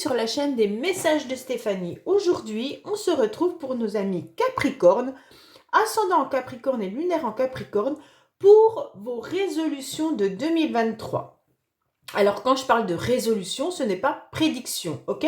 sur la chaîne des messages de Stéphanie. Aujourd'hui, on se retrouve pour nos amis Capricorne, ascendant en Capricorne et lunaire en Capricorne, pour vos résolutions de 2023. Alors, quand je parle de résolution, ce n'est pas prédiction, ok?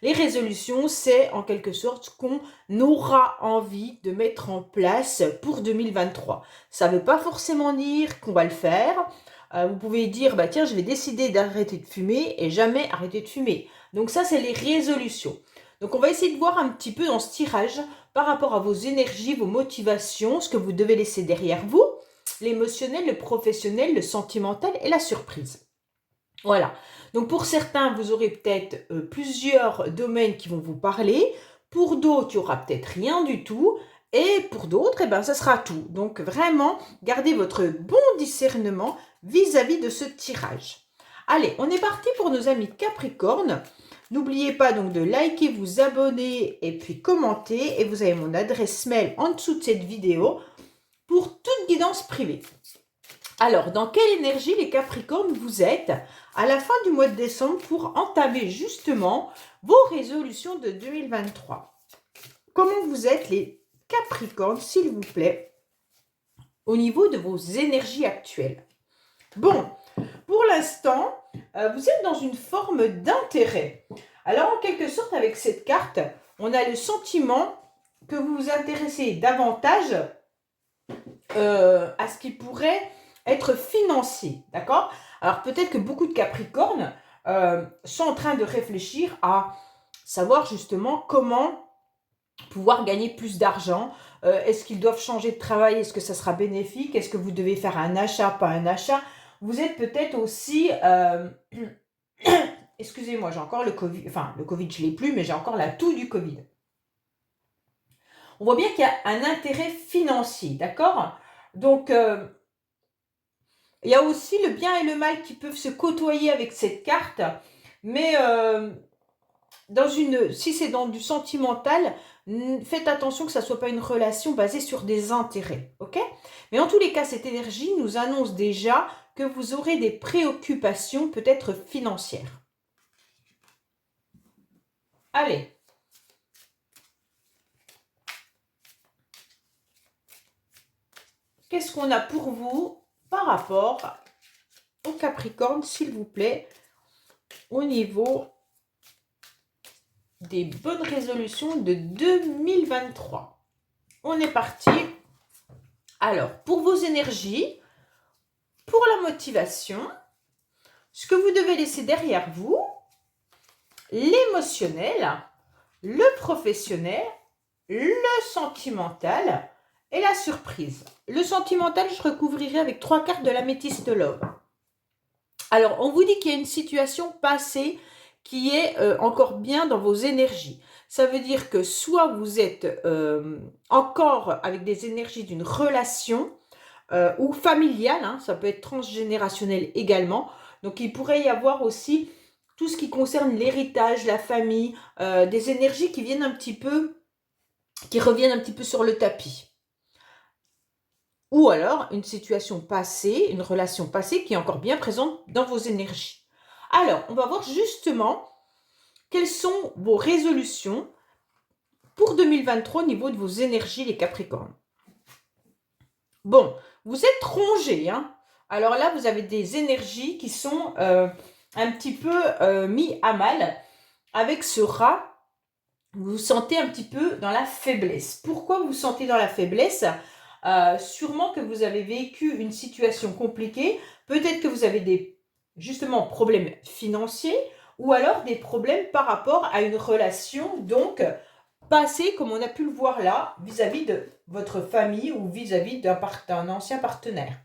Les résolutions, c'est en quelque sorte ce qu'on aura envie de mettre en place pour 2023. Ça ne veut pas forcément dire qu'on va le faire. Vous pouvez dire, bah tiens, je vais décider d'arrêter de fumer et jamais arrêter de fumer. Donc ça, c'est les résolutions. Donc on va essayer de voir un petit peu dans ce tirage par rapport à vos énergies, vos motivations, ce que vous devez laisser derrière vous, l'émotionnel, le professionnel, le sentimental et la surprise. Voilà. Donc pour certains, vous aurez peut-être plusieurs domaines qui vont vous parler. Pour d'autres, il n'y aura peut-être rien du tout. Et pour d'autres, ça sera tout. Donc vraiment, gardez votre bon discernement vis-à-vis de ce tirage. Allez, on est parti pour nos amis Capricorne. N'oubliez pas donc de liker, vous abonner et puis commenter. Et vous avez mon adresse mail en dessous de cette vidéo pour toute guidance privée. Alors, dans quelle énergie les Capricornes vous êtes à la fin du mois de décembre pour entamer justement vos résolutions de 2023? Comment vous êtes les Capricornes, s'il vous plaît, au niveau de vos énergies actuelles? Bon, pour l'instant, vous êtes dans une forme d'intérêt. Alors, en quelque sorte, avec cette carte, on a le sentiment que vous vous intéressez davantage à ce qui pourrait être financier, d'accord? Alors, peut-être que beaucoup de Capricornes sont en train de réfléchir à savoir justement comment pouvoir gagner plus d'argent. Est-ce qu'ils doivent changer de travail? Est-ce que ça sera bénéfique? Est-ce que vous devez faire un achat, pas un achat? Vous êtes peut-être aussi... Excusez-moi, j'ai encore le Covid. Enfin, le Covid, je ne l'ai plus, mais j'ai encore la toux du Covid. On voit bien qu'il y a un intérêt financier, d'accord? Donc, il y a aussi le bien et le mal qui peuvent se côtoyer avec cette carte, mais si c'est dans du sentimental, faites attention que ça ne soit pas une relation basée sur des intérêts, ok? Mais en tous les cas, cette énergie nous annonce déjà que vous aurez des préoccupations peut-être financières. Allez. Qu'est-ce qu'on a pour vous par rapport au Capricorne, s'il vous plaît, au niveau des bonnes résolutions de 2023? On est parti. Alors, pour vos énergies, pour la motivation, ce que vous devez laisser derrière vous, l'émotionnel, le professionnel, le sentimental et la surprise. Le sentimental, je recouvrirai avec 3 cartes de l'améthyste love. Alors, on vous dit qu'il y a une situation passée qui est encore bien dans vos énergies. Ça veut dire que soit vous êtes encore avec des énergies d'une relation ou familiale, hein, ça peut être transgénérationnel également. Donc, il pourrait y avoir aussi tout ce qui concerne l'héritage, la famille, des énergies qui reviennent un petit peu sur le tapis. Ou alors, une situation passée, une relation passée qui est encore bien présente dans vos énergies. Alors, on va voir justement quelles sont vos résolutions pour 2023 au niveau de vos énergies, les Capricornes. Bon, vous êtes rongés, hein. Alors là, vous avez des énergies qui sont un petit peu mis à mal. Avec ce rat, vous vous sentez un petit peu dans la faiblesse. Pourquoi vous vous sentez dans la faiblesse? Sûrement que vous avez vécu une situation compliquée. Peut-être que vous avez des, justement, problèmes financiers ou alors des problèmes par rapport à une relation, donc, passée, comme on a pu le voir là, vis-à-vis de votre famille ou vis-à-vis d'un ancien partenaire.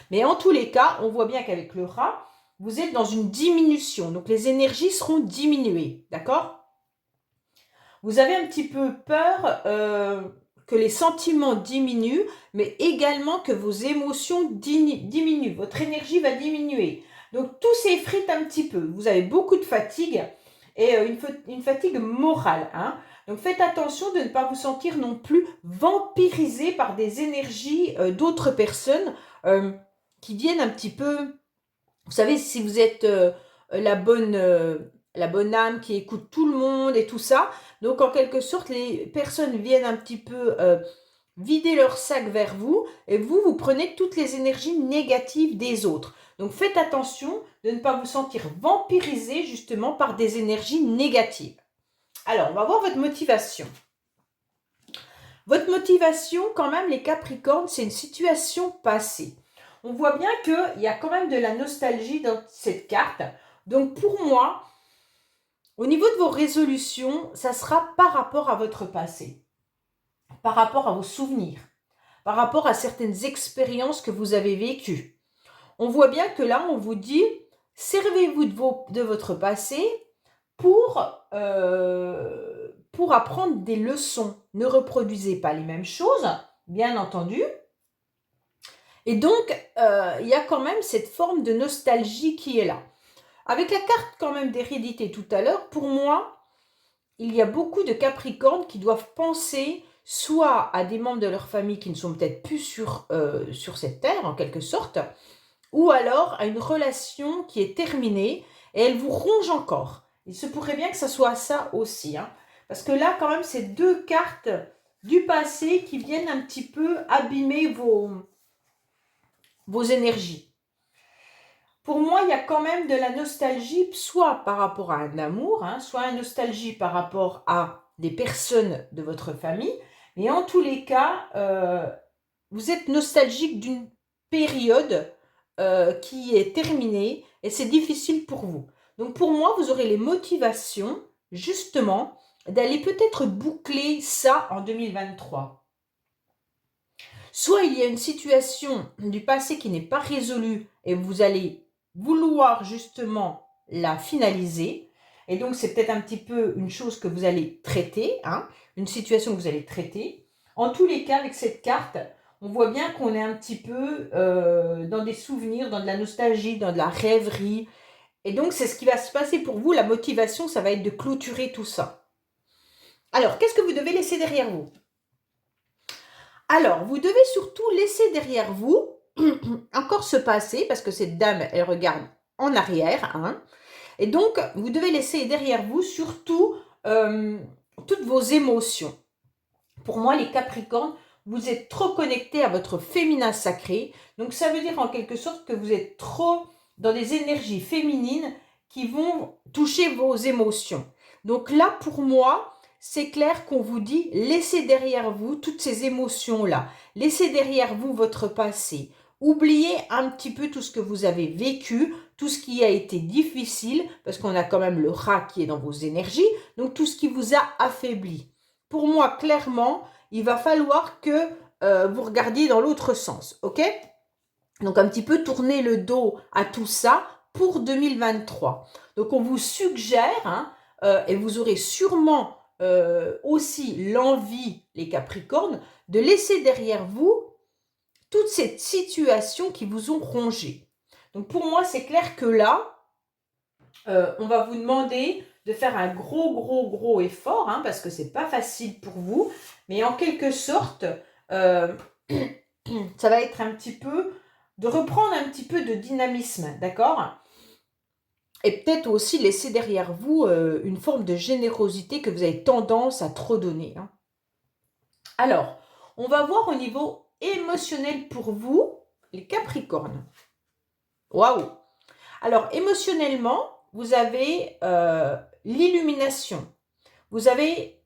Mais en tous les cas, on voit bien qu'avec le rat, vous êtes dans une diminution. Donc, les énergies seront diminuées, d'accord? Vous avez un petit peu peur que les sentiments diminuent, mais également que vos émotions diminuent. Votre énergie va diminuer. Donc, tout s'effrite un petit peu. Vous avez beaucoup de fatigue et une fatigue morale, hein. Donc, faites attention de ne pas vous sentir non plus vampirisé par des énergies d'autres personnes qui viennent un petit peu... Vous savez, si vous êtes la bonne la bonne âme qui écoute tout le monde et tout ça. Donc, en quelque sorte, les personnes viennent un petit peu vider leur sac vers vous et vous prenez toutes les énergies négatives des autres. Donc, faites attention de ne pas vous sentir vampirisé justement par des énergies négatives. Alors, on va voir votre motivation. Votre motivation, quand même, les Capricornes, c'est une situation passée. On voit bien qu'il y a quand même de la nostalgie dans cette carte. Donc, pour moi, au niveau de vos résolutions, ça sera par rapport à votre passé, par rapport à vos souvenirs, par rapport à certaines expériences que vous avez vécues. On voit bien que là, on vous dit, servez-vous de votre passé pour apprendre des leçons. Ne reproduisez pas les mêmes choses, bien entendu. Et donc, il y a quand même cette forme de nostalgie qui est là. Avec la carte quand même d'hérédité tout à l'heure, pour moi, il y a beaucoup de Capricornes qui doivent penser soit à des membres de leur famille qui ne sont peut-être plus sur cette terre, en quelque sorte, ou alors à une relation qui est terminée et elle vous ronge encore. Il se pourrait bien que ça soit ça aussi, hein, parce que là, quand même, c'est deux cartes du passé qui viennent un petit peu abîmer vos énergies. Pour moi, il y a quand même de la nostalgie, soit par rapport à un amour, hein, soit une nostalgie par rapport à des personnes de votre famille. Mais en tous les cas, vous êtes nostalgique d'une période qui est terminée et c'est difficile pour vous. Donc pour moi, vous aurez les motivations, justement, d'aller peut-être boucler ça en 2023. Soit il y a une situation du passé qui n'est pas résolue et vous allez vouloir justement la finaliser. Et donc, c'est peut-être un petit peu une chose que vous allez traiter, hein, une situation que vous allez traiter. En tous les cas, avec cette carte, on voit bien qu'on est un petit peu dans des souvenirs, dans de la nostalgie, dans de la rêverie. Et donc, c'est ce qui va se passer pour vous. La motivation, ça va être de clôturer tout ça. Alors, qu'est-ce que vous devez laisser derrière vous? Alors, vous devez surtout laisser derrière vous encore ce passé, parce que cette dame, elle regarde en arrière, hein. Et donc, vous devez laisser derrière vous surtout toutes vos émotions. Pour moi, les Capricornes, vous êtes trop connectés à votre féminin sacré. Donc, ça veut dire en quelque sorte que vous êtes trop dans des énergies féminines qui vont toucher vos émotions. Donc là, pour moi, c'est clair qu'on vous dit, laissez derrière vous toutes ces émotions-là. Laissez derrière vous votre passé. Oubliez un petit peu tout ce que vous avez vécu, tout ce qui a été difficile, parce qu'on a quand même le rat qui est dans vos énergies, donc tout ce qui vous a affaibli. Pour moi, clairement, il va falloir que vous regardiez dans l'autre sens, ok? Donc, un petit peu tourner le dos à tout ça pour 2023. Donc, on vous suggère, hein, et vous aurez sûrement aussi l'envie, les Capricornes, de laisser derrière vous toute cette situation qui vous ont rongé. Donc, pour moi, c'est clair que là, on va vous demander de faire un gros effort, hein, parce que c'est pas facile pour vous, mais en quelque sorte, ça va être un petit peu de reprendre un petit peu de dynamisme, d'accord? Et peut-être aussi laisser derrière vous une forme de générosité que vous avez tendance à trop donner, hein. Alors, on va voir au niveau émotionnel pour vous, les Capricornes. Waouh! Alors, émotionnellement, vous avez l'illumination. Vous avez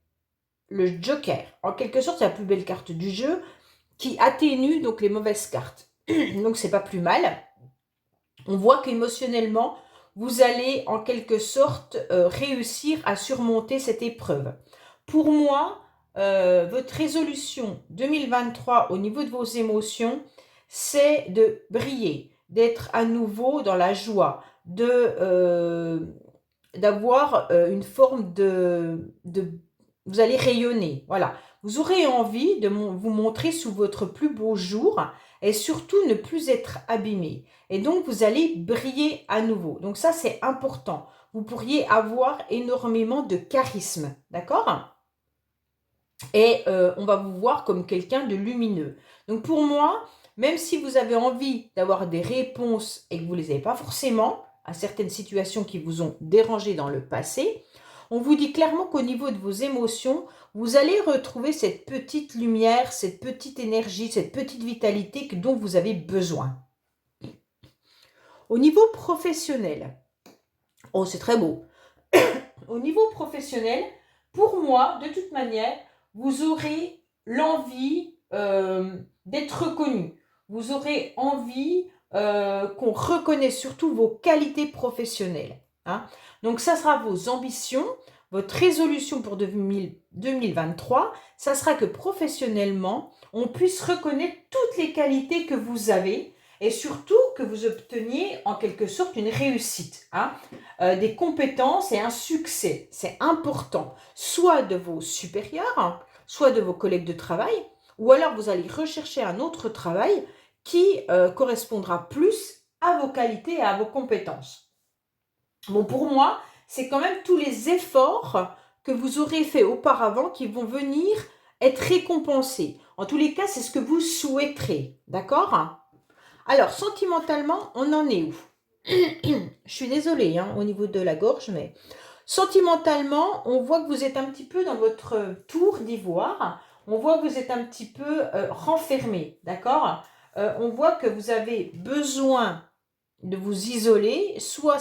le Joker. En quelque sorte, c'est la plus belle carte du jeu qui atténue donc les mauvaises cartes. Donc, c'est pas plus mal. On voit qu'émotionnellement, vous allez en quelque sorte réussir à surmonter cette épreuve. Pour moi, votre résolution 2023 au niveau de vos émotions, c'est de briller, d'être à nouveau dans la joie, d'avoir une forme vous allez rayonner, voilà. Vous aurez envie de vous montrer sous votre plus beau jour et surtout ne plus être abîmé. Et donc, vous allez briller à nouveau. Donc ça, c'est important. Vous pourriez avoir énormément de charisme, d'accord? Et on va vous voir comme quelqu'un de lumineux. Donc pour moi, même si vous avez envie d'avoir des réponses et que vous ne les avez pas forcément, à certaines situations qui vous ont dérangé dans le passé. On vous dit clairement qu'au niveau de vos émotions, vous allez retrouver cette petite lumière, cette petite énergie, cette petite vitalité dont vous avez besoin. Au niveau professionnel, oh c'est très beau. Au niveau professionnel, pour moi, de toute manière, vous aurez l'envie d'être reconnu. Vous aurez envie qu'on reconnaisse surtout vos qualités professionnelles. Hein. Donc, ça sera vos ambitions, votre résolution pour 2023. Ça sera que professionnellement, on puisse reconnaître toutes les qualités que vous avez et surtout que vous obteniez en quelque sorte une réussite, hein, des compétences et un succès. C'est important, soit de vos supérieurs, soit de vos collègues de travail, ou alors vous allez rechercher un autre travail qui correspondra plus à vos qualités et à vos compétences. Bon, pour moi, c'est quand même tous les efforts que vous aurez fait auparavant qui vont venir être récompensés. En tous les cas, c'est ce que vous souhaiterez, d'accord ? Alors, sentimentalement, on en est où? Je suis désolée hein, au niveau de la gorge, mais sentimentalement, on voit que vous êtes un petit peu dans votre tour d'ivoire. On voit que vous êtes un petit peu renfermé, d'accord? On voit que vous avez besoin de vous isoler. Soit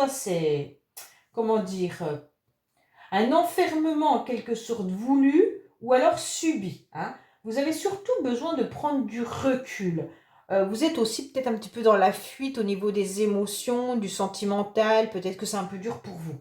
c'est, comment dire, un enfermement en quelque sorte voulu ou alors subi. Hein. Vous avez surtout besoin de prendre du recul. Vous êtes aussi peut-être un petit peu dans la fuite au niveau des émotions, du sentimental. Peut-être que c'est un peu dur pour vous.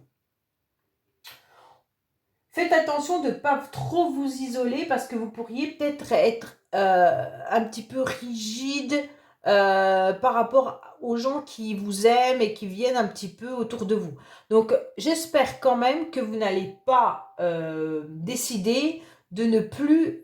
Faites attention de ne pas trop vous isoler parce que vous pourriez peut-être être un petit peu rigide par rapport aux gens qui vous aiment et qui viennent un petit peu autour de vous. Donc, j'espère quand même que vous n'allez pas décider de ne plus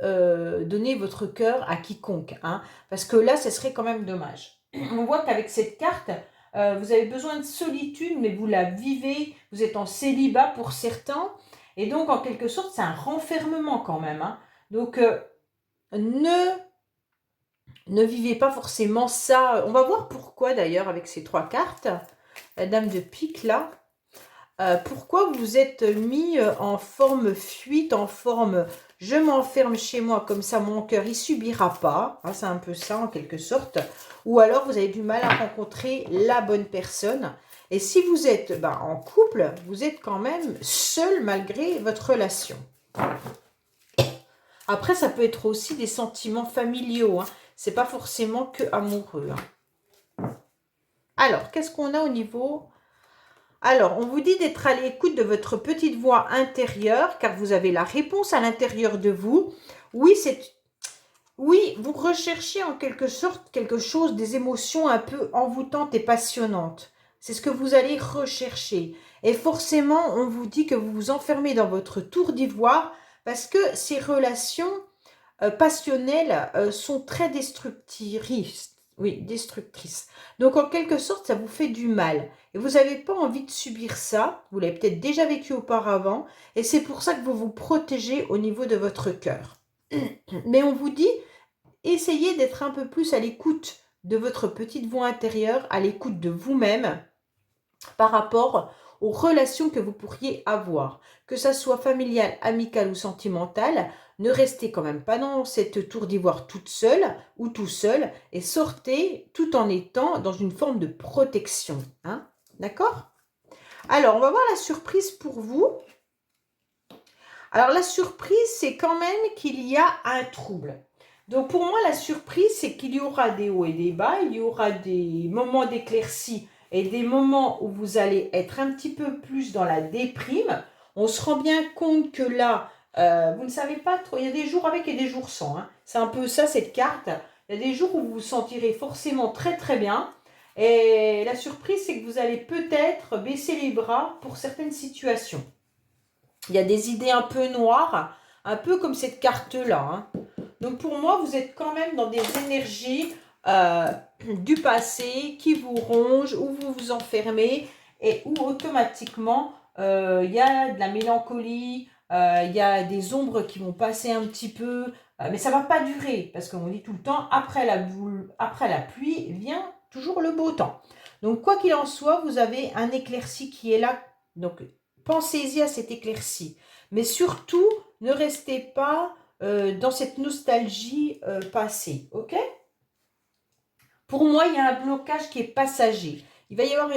donner votre cœur à quiconque. Hein, parce que là, ce serait quand même dommage. On voit qu'avec cette carte, vous avez besoin de solitude, mais vous la vivez. Vous êtes en célibat pour certains. Et donc, en quelque sorte, c'est un renfermement quand même. Hein. Donc, ne vivez pas forcément ça. On va voir pourquoi d'ailleurs avec ces trois cartes. La dame de pique là. Pourquoi vous êtes mis en forme fuite, en forme je m'enferme chez moi comme ça mon cœur il subira pas. Hein, c'est un peu ça en quelque sorte. Ou alors vous avez du mal à rencontrer la bonne personne. Et si vous êtes en couple, vous êtes quand même seul malgré votre relation. Après, ça peut être aussi des sentiments familiaux. Hein. C'est pas forcément que amoureux. Hein. Alors, qu'est-ce qu'on a au niveau... Alors, on vous dit d'être à l'écoute de votre petite voix intérieure, car vous avez la réponse à l'intérieur de vous. Oui, vous recherchez en quelque sorte quelque chose, des émotions un peu envoûtantes et passionnantes. C'est ce que vous allez rechercher. Et forcément, on vous dit que vous vous enfermez dans votre tour d'ivoire parce que ces relations passionnelles sont très destructrices. Oui, destructrices. Donc, en quelque sorte, ça vous fait du mal. Et vous n'avez pas envie de subir ça. Vous l'avez peut-être déjà vécu auparavant. Et c'est pour ça que vous vous protégez au niveau de votre cœur. Mais on vous dit, essayez d'être un peu plus à l'écoute de votre petite voix intérieure, à l'écoute de vous-même par rapport aux relations que vous pourriez avoir. Que ça soit familiale, amicale ou sentimentale, ne restez quand même pas dans cette tour d'ivoire toute seule ou tout seul et sortez tout en étant dans une forme de protection. Hein, d'accord? Alors, on va voir la surprise pour vous. Alors, la surprise, c'est quand même qu'il y a un trouble. Donc, pour moi, la surprise, c'est qu'il y aura des hauts et des bas, il y aura des moments d'éclaircie et des moments où vous allez être un petit peu plus dans la déprime. On se rend bien compte que là, vous ne savez pas trop, il y a des jours avec et des jours sans. Hein. C'est un peu ça, cette carte. Il y a des jours où vous vous sentirez forcément très très bien. Et la surprise, c'est que vous allez peut-être baisser les bras pour certaines situations. Il y a des idées un peu noires, un peu comme cette carte-là. Hein. Donc pour moi, vous êtes quand même dans des énergies du passé qui vous rongent, où vous vous enfermez et où automatiquement il y a de la mélancolie, il y a des ombres qui vont passer un petit peu, mais ça ne va pas durer parce qu'on dit tout le temps, après la pluie vient toujours le beau temps. Donc, quoi qu'il en soit, vous avez un éclairci qui est là. Donc, pensez-y à cette éclaircie. Mais surtout, ne restez pas dans cette nostalgie passée, ok? Pour moi, il y a un blocage qui est passager. Il va y avoir,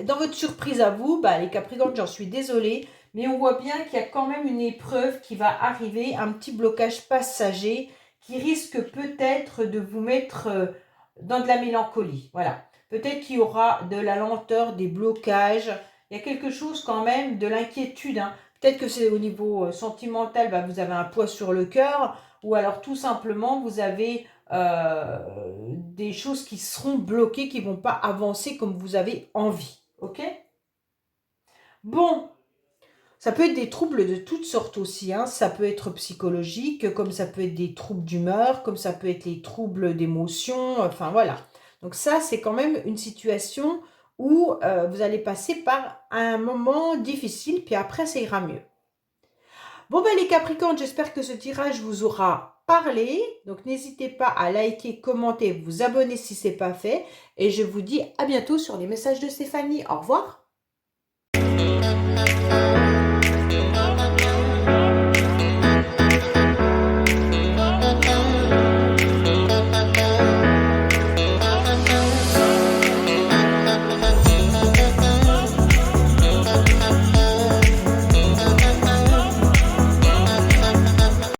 dans votre surprise à vous, bah, les Capricornes, j'en suis désolée, mais on voit bien qu'il y a quand même une épreuve qui va arriver, un petit blocage passager qui risque peut-être de vous mettre dans de la mélancolie. Voilà. Peut-être qu'il y aura de la lenteur, des blocages. Il y a quelque chose quand même, de l'inquiétude, hein. Peut-être que c'est au niveau sentimental, bah, vous avez un poids sur le cœur, ou alors tout simplement, vous avez des choses qui seront bloquées, qui ne vont pas avancer comme vous avez envie. Ok? Bon, ça peut être des troubles de toutes sortes aussi, hein. Ça peut être psychologique, comme ça peut être des troubles d'humeur, comme ça peut être les troubles d'émotion, enfin voilà. Donc ça, c'est quand même une situation où vous allez passer par un moment difficile, puis après, ça ira mieux. Bon, ben les Capricornes, j'espère que ce tirage vous aura parlé. Donc, n'hésitez pas à liker, commenter, vous abonner si ce n'est pas fait. Et je vous dis à bientôt sur les messages de Stéphanie. Au revoir.